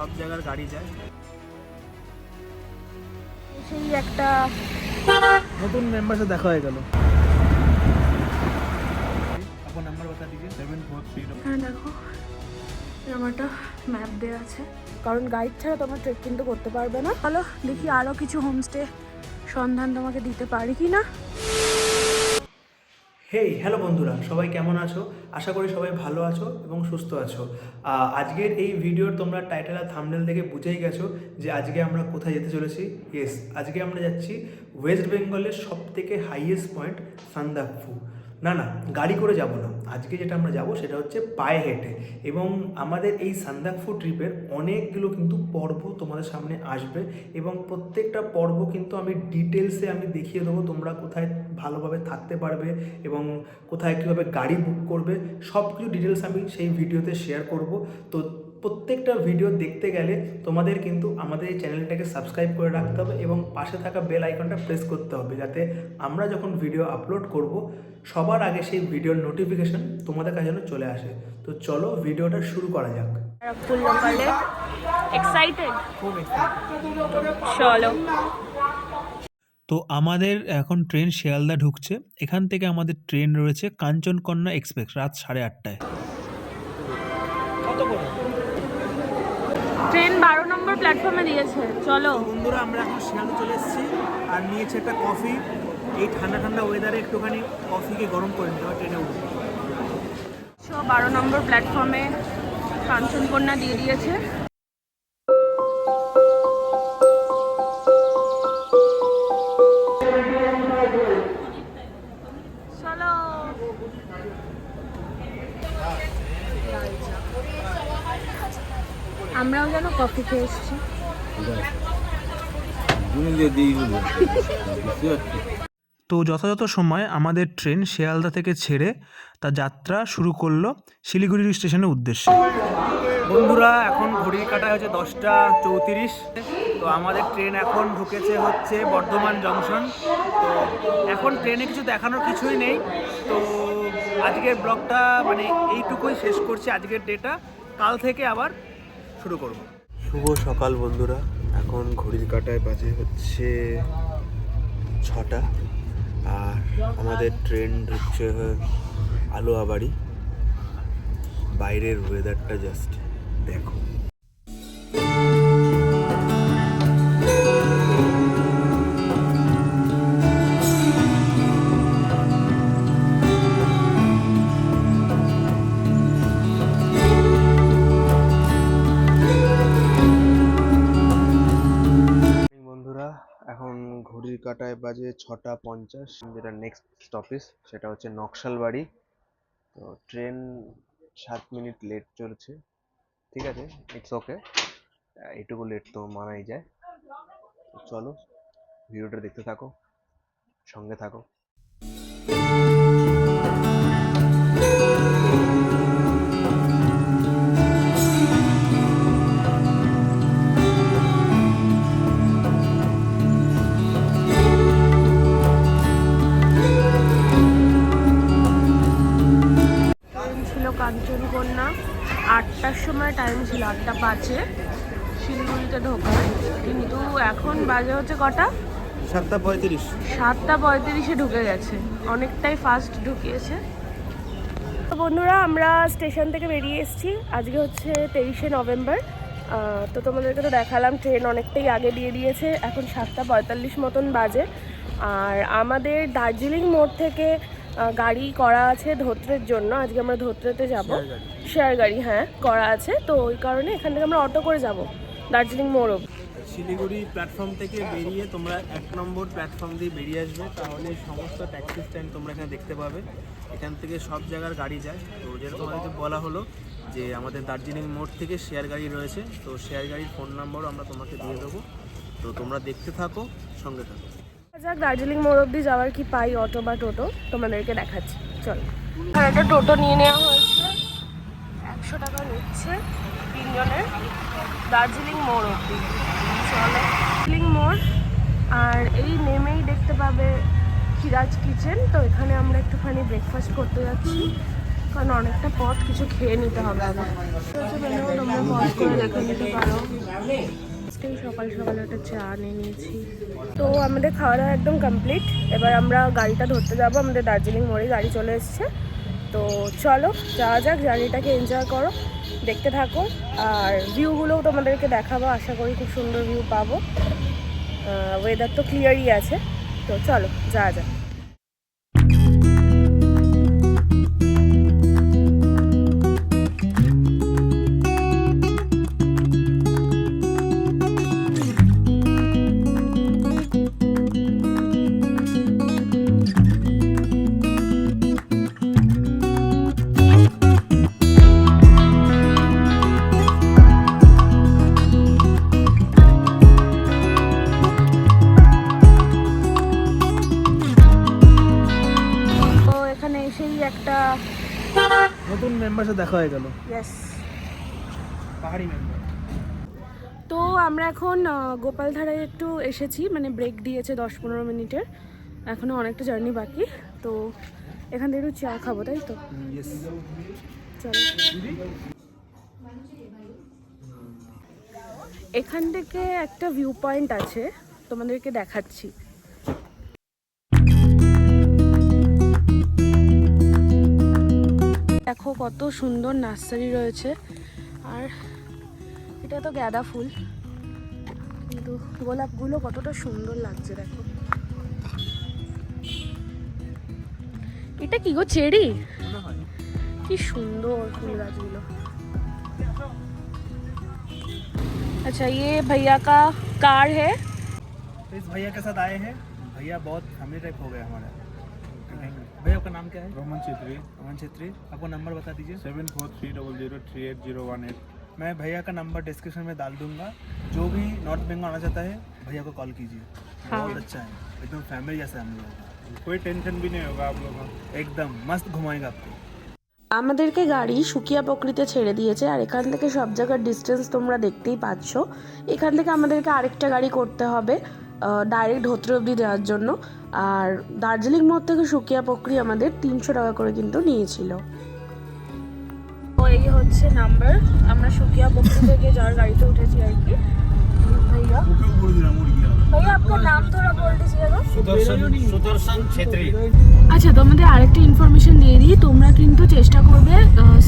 সব জায়গার গাড়ি যায়। সেই একটা নতুন মেম্বার সাথে দেখা হয়ে গেল। এখন নাম্বার বতা দিজিয়ে 743। হ্যাঁ দেখো এরকম একটা ম্যাপ দেওয়া আছে, কারণ গাইড ছাড়া তোমরা ট্রেক কিন্তু করতে পারবে না। চলো দেখি আরও কিছু হোমস্টে সন্ধান তোমাকে দিতে পারি কি না। হেই হ্যালো বন্ধুরা, সবাই কেমন আছো? আশা করি সবাই ভালো আছো এবং সুস্থ আছো। আজকের এই ভিডিওর তোমরা টাইটেল আর থাম্বনেল থেকে বুঝেই গেছো যে আজকে আমরা কোথায় যেতে চলেছি। ইয়েস, আজকে আমরা যাচ্ছি ওয়েস্ট বেঙ্গলের সবথেকে হাইয়েস্ট পয়েন্ট সান্দাকফু। না না, গাড়ি করে যাব না, আজকে যেটা আমরা যাব সেটা হচ্ছে পায়ে হেঁটে। এবং আমাদের এই সান্দাকফু ট্রিপের অনেকগুলো কিন্তু পর্ব তোমাদের সামনে আসবে এবং প্রত্যেকটা পর্ব কিন্তু আমি ডিটেলসে দেখিয়ে দেবো তোমরা কোথায় ভালোভাবে থাকতে পারবে এবং কোথায় কীভাবে গাড়ি বুক করবে, সব কিছু ডিটেলস আমি সেই ভিডিওতে শেয়ার করব। তো প্রত্যেকটা ভিডিও দেখতে গেলে তোমাদের কিন্তু আমাদের এই চ্যানেলটাকে সাবস্ক্রাইব করে রাখতে হবে এবং পাশে থাকা বেল আইকনটা প্রেস করতে হবে, যাতে আমরা যখন ভিডিও আপলোড করব সবার আগে সেই ভিডিওর নোটিফিকেশন তোমাদের কাছে যেন চলে আসে। তো চলো ভিডিওটা শুরু করা যাক। এক্সাইটেড? চলো। তো আমাদের এখন ট্রেন শিয়ালদা ঢুকছে। এখান থেকে আমাদের ট্রেন রয়েছে কাঞ্চনকন্যা এক্সপ্রেস রাত 8:30টায়। ট্রেন 12 নম্বর প্ল্যাটফর্মে দিয়েছে। চলো বন্ধুরা, আমরা এখন শিয়ালদা চলে এসেছি আর নিয়েছি একটা কফি। এই ঠান্ডা ঠান্ডা ওয়েদারে একটুখানি কফিকে গরম করে নিতে হবে ট্রেনে উঠে। 12 নম্বর প্ল্যাটফর্মে কাঞ্চনকন্যা দিয়ে দিয়েছে। চলো। আমরাও যেন কফি খেয়ে এসেছি। তো যথাযথ সময় আমাদের ট্রেন শিয়ালদা থেকে ছেড়ে তার যাত্রা শুরু করলো শিলিগুড়ি স্টেশনের উদ্দেশ্যে। বন্ধুরা, এখন ঘড়ির কাঁটায় হচ্ছে 10:34। তো আমাদের ট্রেন এখন ঢুকেছে হচ্ছে বর্ধমান জংশন। তো এখন ট্রেনে কিছু দেখানোর কিছুই নেই। তো আজকের ব্লগটা এইটুকুই শেষ করছি। আজকের ডেটা কাল থেকে আবার শুরু করব। শুভ সকাল বন্ধুরা, এখন ঘড়ির কাঁটায় বাজে হচ্ছে 6টা আর আমাদের ট্রেন ঢুকছে আলোয়াবাড়ি। বাইরের ওয়েদারটা জাস্ট দেখো। বন্ধুরা, এখন ঘড়ির কাঁটায় বাজে 6:50। যেটা নেক্সট স্টপেজ সেটা হচ্ছে নকশালবাড়ি। তো ট্রেন 7 মিনিট লেট চলছে, ঠিক আছে, ইটস ওকে, এইটুকু লেট তো মানাই যায়। চলো ভিডিওটা দেখতে থাকো, সঙ্গে থাকো। কাঞ্চনকন্যা 8টার সময় টাইম ছিল, 8:05 শিলিগুড়িতে ঢোকার, কিন্তু এখন বাজে হচ্ছে কটা? 7:35। 7:35 ঢুকে গেছে, অনেকটাই ফাস্ট ঢুকিয়েছে। তো বন্ধুরা, আমরা স্টেশন থেকে বেরিয়ে এসেছি। আজকে হচ্ছে 23শে নভেম্বর। তো তোমাদেরকে তো দেখালাম ট্রেন অনেকটাই আগে দিয়ে দিয়েছে। এখন 7:45 মতন বাজে। আর আমাদের দার্জিলিং মোড় থেকে গাড়ি করা আছে ধোত্রের জন্য। আজকে আমরা ধোত্রেতে যাব, শেয়ার গাড়ি হ্যাঁ করা আছে। তো ওই কারণে এখান থেকে আমরা অটো করে যাব দার্জিলিং মোড় অবধি। শিলিগুড়ি প্ল্যাটফর্ম থেকে বেরিয়ে তোমরা 1 নম্বর প্ল্যাটফর্ম দিয়ে বেরিয়ে আসবে, তাহলে সমস্ত ট্যাক্সি স্ট্যান্ড তোমরা এখানে দেখতে পাবে। এখান থেকে সব জায়গার গাড়ি যায়। তো যেটা তোমাদেরকে বলা হলো যে আমাদের দার্জিলিং মোড় থেকে শেয়ার গাড়ি রয়েছে। তো শেয়ার গাড়ির ফোন নাম্বারও আমরা তোমাকে দিয়ে দেবো। তো তোমরা দেখতে থাকো, সঙ্গে থাকো। যাক, দার্জিলিং মোড় অবধি যাওয়ার কি পাই অটো বা টোটো তোমাদেরকে দেখাচ্ছি। চলো। আর একটা টোটো নিয়ে নেওয়া হয়েছে, 100 টাকা নিচ্ছে 3 জনের, দার্জিলিং মোড় অবধি। চলো দার্জিলিং মোড়, আর এই নেমেই দেখতে পাবে সিরাজ কিচেন। তো এখানে আমরা একটুখানি ব্রেকফাস্ট করতে যাচ্ছি। কারণ অনেকটা পথ কিছু খেয়ে নিতে হবে আমার। তোমরা পজ করে দেখে নিতে পারো। সকাল সকালে একটা চা নিয়ে নিয়েছি। তো আমাদের খাওয়া দাওয়া একদম কমপ্লিট। এবার আমরা গাড়িটা ধরতে যাবো, আমাদের দার্জিলিং মোড়ে গাড়ি চলে এসছে। তো চলো যাওয়া যাক, জার্নিটাকে এনজয় করো, দেখতে থাকো। আর ভিউগুলোও তোমাদেরকে দেখাবো, আশা করি খুব সুন্দর ভিউ পাবো। ওয়েদার তো ক্লিয়ারই আছে, তো চলো যাওয়া যাক। একটা নতুন মেম্বার সাথে দেখা হয়ে গেল। ইয়েস, পাহাড়ি মেম্বার। তো আমরা এখন গোপালধারায় একটু এসেছি, মানে ব্রেক দিয়েছে 10-15 মিনিটের, এখনও অনেকটা জার্নি বাকি। তো এখান থেকে একটু চা খাবো, তাই তো? চলো। এখান থেকে একটা ভিউ পয়েন্ট আছে, তোমাদেরকে দেখাচ্ছি। দেখো কত সুন্দর নার্সারি রয়েছে। আর এটা তো গাঁদা ফুল, কিন্তু গোলাপগুলো কতটা সুন্দর লাগছে দেখো। এটা কি গো, চেরি? কি সুন্দর ফুল গাছগুলো। अच्छा ये भैया का कार है। तो इस भैया के साथ आए हैं। भैया बहुत फैमिली टाइप हो गया हमारा। भैया आपका नाम क्या है? रोमन छेत्री। रोमन छेत्री। आपको नंबर बता दीजिए। 7430038018। मैं भैया का नंबर डिस्क्रिप्शन में डाल दूंगा। जो भी नॉर्थ बंगाल आना चाहता है भैया को कॉल कीजिए। बहुत अच्छा है, एकदम फैमिली जैसा हम लोग। कोई टेंशन भी नहीं होगा आप लोगों को। एकदम मस्त घुमाएगा आपको। আমাদেরকে গাড়ি সুকিয়া পকরিতে ছেড়ে দিয়েছে, আর এখান থেকে সব জায়গার ডিস্টেন্স তোমরা দেখতেই পাচ্ছ। এখান থেকে আমাদেরকে আরেকটা গাড়ি করতে হবে ডাইরেক্ট ধোত্রে অবধি দেওয়ার জন্য। আর দার্জিলিং মোড় থেকে সুকিয়া পকরি আমাদের 300 টাকা করে কিন্তু নিয়েছিল। তো এই হচ্ছে নাম্বার, আমরা সুকিয়া পকরি থেকে যার গাড়িতে উঠেছি আর কি। भैया भैया आपका नाम थोड़ा बोल दीजिएगा। सुदर्शन छेत्री। আচ্ছা, তোমাদের আরেকটা ইনফরমেশন দিয়ে দিই, তোমরা কিন্তু চেষ্টা করবে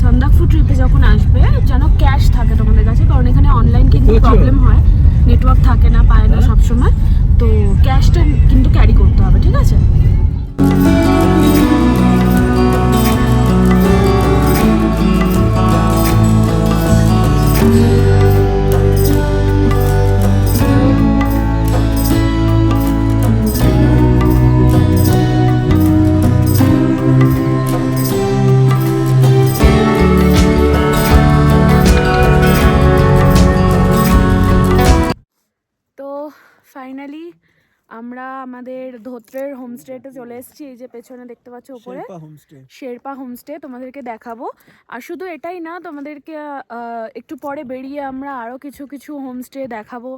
সান্দাকফু ট্রিপে যখন আসবে যেন ক্যাশ থাকে তোমাদের কাছে, কারণ এখানে অনলাইন কিন্তু প্রবলেম হয়, নেটওয়ার্ক থাকে না, পায় না সবসময়। তো ক্যাশটা কিন্তু ক্যারি করতে হবে, ঠিক আছে? ফাইনালি আমরা আমাদের ধোত্রের হোমস্টেতে চলে এসেছি। এই যে পেছনে দেখতে পাচ্ছ উপরে শেরপা হোমস্টে, তোমাদেরকে দেখাবো। আর শুধু এটাই না, তোমাদেরকে একটু পরে বেরিয়ে আমরা আরও কিছু কিছু হোমস্টে দেখাবো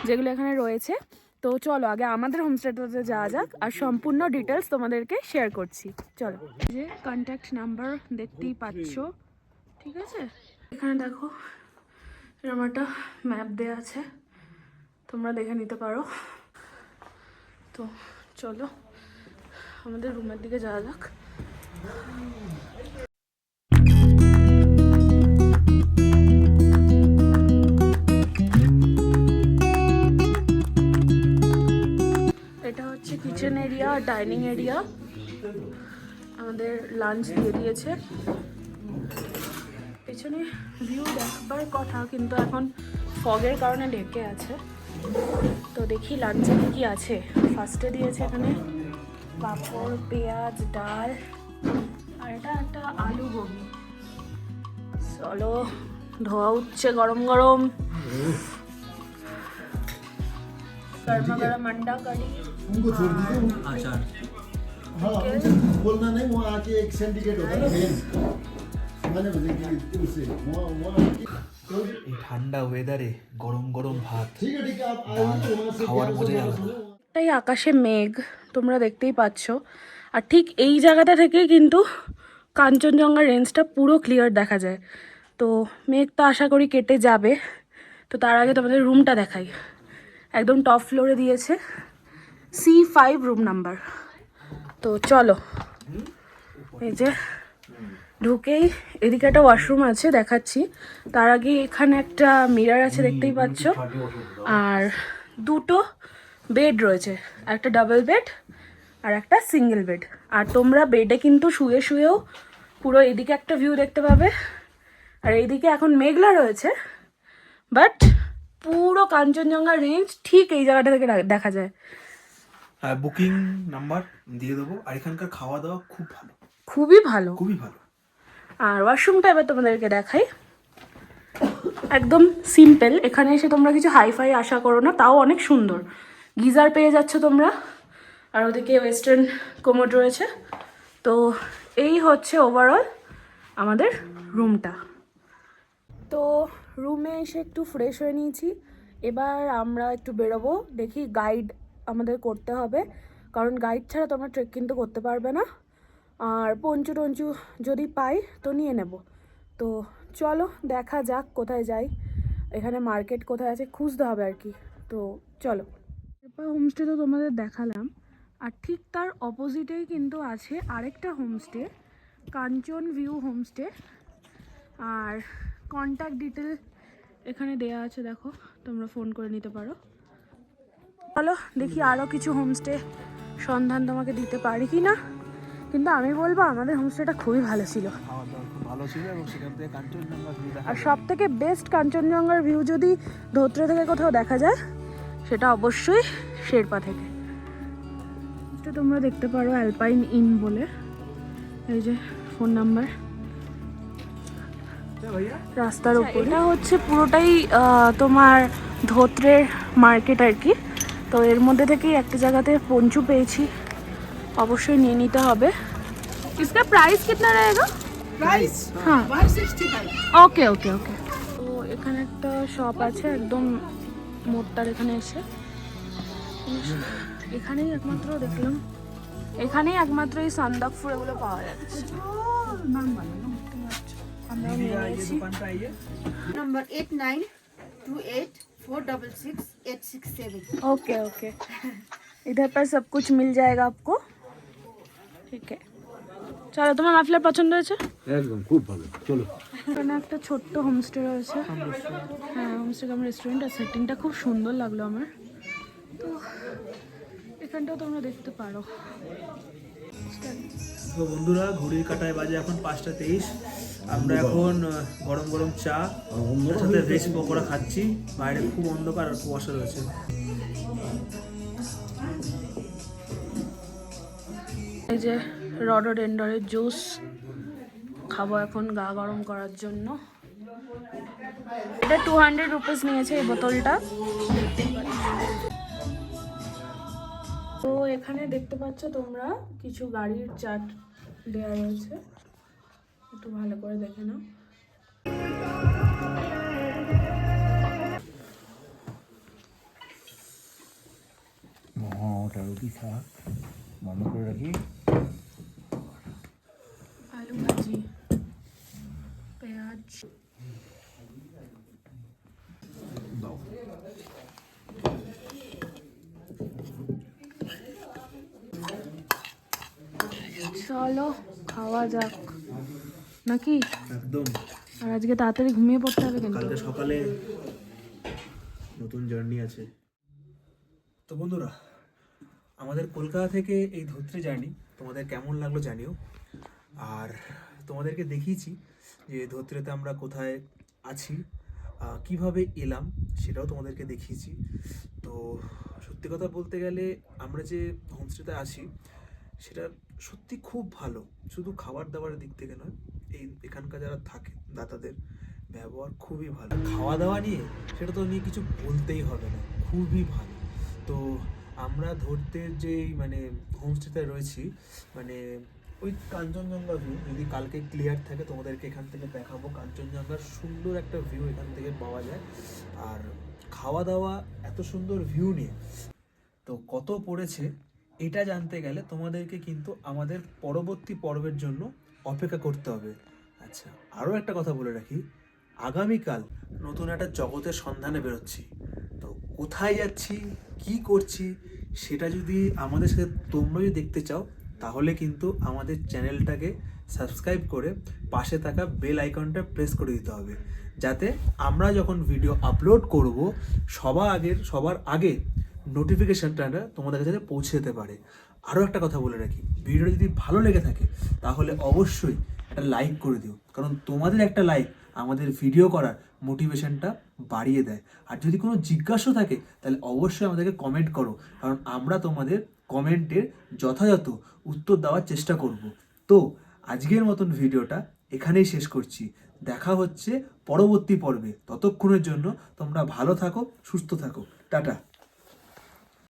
যেগুলো এখানে রয়েছে। তো চলো আগে আমাদের হোমস্টেটাতে যাওয়া যাক, আর সম্পূর্ণ ডিটেলস তোমাদেরকে শেয়ার করছি। চলো, যে কন্ট্যাক্ট নাম্বার দেখতেই পাচ্ছ, ঠিক আছে? এখানে দেখো এরকম একটা ম্যাপ দেওয়া আছে, তোমরা দেখে নিতে পারো। তো চলো আমাদের রুমের দিকে যাওয়া যাক। এটা হচ্ছে কিচেন এরিয়া, ডাইনিং এরিয়া। আমাদের লাঞ্চ দিয়ে দিয়েছে। পেছনে ভিউ দেখবার কথা, কিন্তু এখন ফগের কারণে ঢেকে আছে। তো দেখি লাঞ্চে কি আছে। ফার্স্টে দিয়েছে এখানে পাঁপড়, পেঁয়াজ, ডাল, আর এটা একটা আলু গোবি। চলো, ধোয়া উঠছে গরম গরম। গরমা গরম अंडा करी। बोलना नहीं, वो आके एक सिंडिकेट होता है मेन, मैंने बोले कि उससे वो এই ঠান্ডা ওয়েদারে গরম গরম ভাত, ठीक है आप आएंगे वहाँ से খাওয়ার মজাই আলাদা। তাই আকাশে মেঘ তোমরা দেখতেই পাচ্ছ, আর ঠিক এই জায়গাটা থেকেই কিন্তু কাঞ্চনজঙ্ঘা রেঞ্জটা পুরো ক্লিয়ার দেখা যায়। তো মেঘ তো আশা করি কেটে যাবে। তো তার আগে তোমাদের রুমটা দেখাই। একদম টপ ফ্লোরে দিয়েছে, C5 রুম নাম্বার। তো চলো, এই যে ঢুকেই এদিকে একটা ওয়াশরুম আছে, দেখাচ্ছি। তার আগে এখানে একটা মিরর আছে, দেখতেই পাচ্ছ। আর দুটো বেড রয়েছে, একটা ডাবল বেড আর একটা সিঙ্গেল বেড। আর তোমরা বেডে কিন্তু শুয়ে শুয়েও পুরো এদিকে একটা ভিউ দেখতে পাবে। আর এইদিকে এখন মেঘলা রয়েছে, বাট পুরো কাঞ্চনজঙ্ঘা রেঞ্জ ঠিক এই জায়গাটা থেকে দেখা যায়। বুকিং নাম্বার দিয়ে দেবো। আর এখানকার খাওয়া দাওয়া খুব ভালো, খুবই ভালো, খুবই ভালো। আর ওয়াশরুমটা এবার তোমাদেরকে দেখাই। একদম সিম্পল, এখানে এসে তোমরা কিছু হাইফাই আশা করো না, তাও অনেক সুন্দর। গিজার পেয়ে যাচ্ছ তোমরা, আর ওদিকে ওয়েস্টার্ন কোমোড রয়েছে। তো এই হচ্ছে ওভারঅল আমাদের রুমটা। তো রুমে এসে একটু ফ্রেশ হয়ে নিয়েছি। এবার আমরা একটু বেরোবো, দেখি গাইড আমাদের করতে হবে, কারণ গাইড ছাড়া তোমরা ট্রেক কিন্তু করতে পারবে না। আর পঞ্চু টঞ্চু যদি পাই তো নিয়ে নেব। তো চলো দেখা যাক কোথায় যাই। এখানে মার্কেট কোথায় আছে খুঁজতে হবে আর কি। তো চলো, হোমস্টে তো তোমাদের দেখালাম, আর ঠিক তার অপোজিটেই কিন্তু আছে আরেকটা হোমস্টে, কাঞ্চন ভিউ হোমস্টে। আর কন্ট্যাক্ট ডিটেল এখানে দেয়া আছে, দেখো, তোমরা ফোন করে নিতে পারো। চলো দেখি আরও কিছু হোমস্টে সন্ধান তোমাকে দিতে পারি কি না। কিন্তু আমি বলবো আমাদের হোমস্টেটা খুবই ভালো ছিল, খাওয়া দাওয়া খুব ভালো ছিল, এবং সেখান থেকে কাঞ্চনজঙ্ঘা ভিউ দেখা আর সব থেকে বেস্ট কাঞ্চনজঙ্ঘার ভিউ যদি ধোত্রে থেকে কোথাও দেখা যায় সেটা অবশ্যই শেরপা থেকে। এটা তোমরা দেখতে পারো অ্যালপাইন ইন বলে, এই যে ফোন নাম্বার রাস্তার উপর। এটা হচ্ছে পুরোটাই তোমার ধোত্রের মার্কেট আর কি। তো এর মধ্যে থেকেই একটা জায়গাতে পঞ্চু পেয়েছি, অবশ্যই নিয়ে নিতে হবে। इसका प्राइस कितना रहेगा? प्राइस हाँ 165। ওকে ওকে ওকে। তো এখানে একটা শপ আছে একদম মোড়টার এখানে এসে, এখানেই একমাত্র দেখলাম, এখানেই একমাত্র এই সান্দাক ফুল এগুলো পাওয়া যাচ্ছে। আমরা নিয়ে নিয়েছি। नंबर 8928466867। ओके ओके, इधर पर सब कुछ मिल जाएगा आपको, ठीक है। চলো, তোমার মাফলার পছন্দ হয়েছে? একদম খুব ভালো, চলো। এখানে একটা ছোট্ট হোমস্টে রয়েছে, হ্যাঁ হোমস্টে কাম রেস্টুরেন্ট, আর সেটিংটা খুব সুন্দর লাগলো আমার। তো এখানটাও তোমরা দেখতে পারো। তো বন্ধুরা, ঘড়ির কাঁটায় বাজে এখন 5:23। আমরা এখন গরম গরম চা তার সাথে ভেজ পকোড়া খাচ্ছি। বাইরে খুব অন্ধকার আর কুয়াশা রয়েছে। এই যে রডোডেন্ডরের জুস খাবো এখন গা গরম করার জন্য। এটা 200 রুপিস নিয়েছে এই বোতলটা। তো এখানে দেখতে পাচ্ছ তোমরা কিছু গাড়ির চার্ট দেওয়া রয়েছে, একটু ভালো করে দেখে নাও। ওটা রুটি শাক বন্ধ করে রাখি। আলু ভাজি, পেঁয়াজ, চলো খাওয়া যাক নাকি। একদম। আর আজকে তাড়াতাড়ি ঘুমিয়ে পড়তে হবে কিন্তু। কালকে সকালে নতুন জার্নি আছে। তো বন্ধুরা, আমাদের কলকাতা থেকে এই ধোত্রে জার্নি তোমাদের কেমন লাগলো জানিও। আর তোমাদেরকে দেখিয়েছি যে ধোত্রেতে আমরা কোথায় আছি, কিভাবে এলাম সেটাও তোমাদেরকে দেখিয়েছি। তো সত্যি কথা বলতে গেলে আমরা যে হোমস্টেতে আছি সেটা সত্যি খুব ভালো, শুধু খাবার দাবারের দিক থেকে নয়, এখানকার যারা থাকে দাতাদের ব্যবহার খুবই ভালো। খাওয়া দাওয়া নিয়ে সেটা তো নিয়ে কিছু বলতেই হবে না, খুবই ভালো। তো আমরা ধরতে যেই মানে হোমস্টেতে রয়েছি, মানে ওই কাঞ্চনজঙ্ঘা ভিউ যদি কালকে ক্লিয়ার থাকে তোমাদেরকে এখান থেকে দেখাবো। কাঞ্চনজঙ্ঘার সুন্দর একটা ভিউ এখান থেকে পাওয়া যায়। আর খাওয়া দাওয়া এত সুন্দর ভিউ নিয়ে তো কত পড়েছে এটা জানতে গেলে তোমাদেরকে কিন্তু আমাদের পরবর্তী পর্বের জন্য অপেক্ষা করতে হবে। আচ্ছা, আরও একটা কথা বলে রাখি, আগামীকাল নতুন একটা জগতের সন্ধানে বেরোচ্ছি। তো কোথায় যাচ্ছি, কি করছি, সেটা যদি আমাদের সাথে তোমরা যদি দেখতে চাও, তাহলে কিন্তু আমাদের চ্যানেলটাকে সাবস্ক্রাইব করে পাশে থাকা বেল আইকনটা প্রেস করে দিতে হবে, যাতে আমরা যখন ভিডিও আপলোড করব সবার আগে নোটিফিকেশানটা তোমাদের কাছে পৌঁছে যেতে পারে। আরও একটা কথা বলে রাখি, ভিডিওটা যদি ভালো লেগে থাকে তাহলে অবশ্যই একটা লাইক করে দিও, কারণ তোমাদের একটা লাইক আমাদের ভিডিও করার মোটিভেশনটা বাড়িয়ে দেয়। আর যদি কোনো জিজ্ঞাসা থাকে তাহলে অবশ্যই আমাদেরকে কমেন্ট করো, কারণ আমরা তোমাদের কমেন্টের যথাযথ উত্তর দেওয়ার চেষ্টা করব। তো আজকের মতন ভিডিওটা এখানেই শেষ করছি। দেখা হচ্ছে পরবর্তী পর্বে। ততক্ষণের জন্য তোমরা ভালো থাকো, সুস্থ থাকো। টাটা।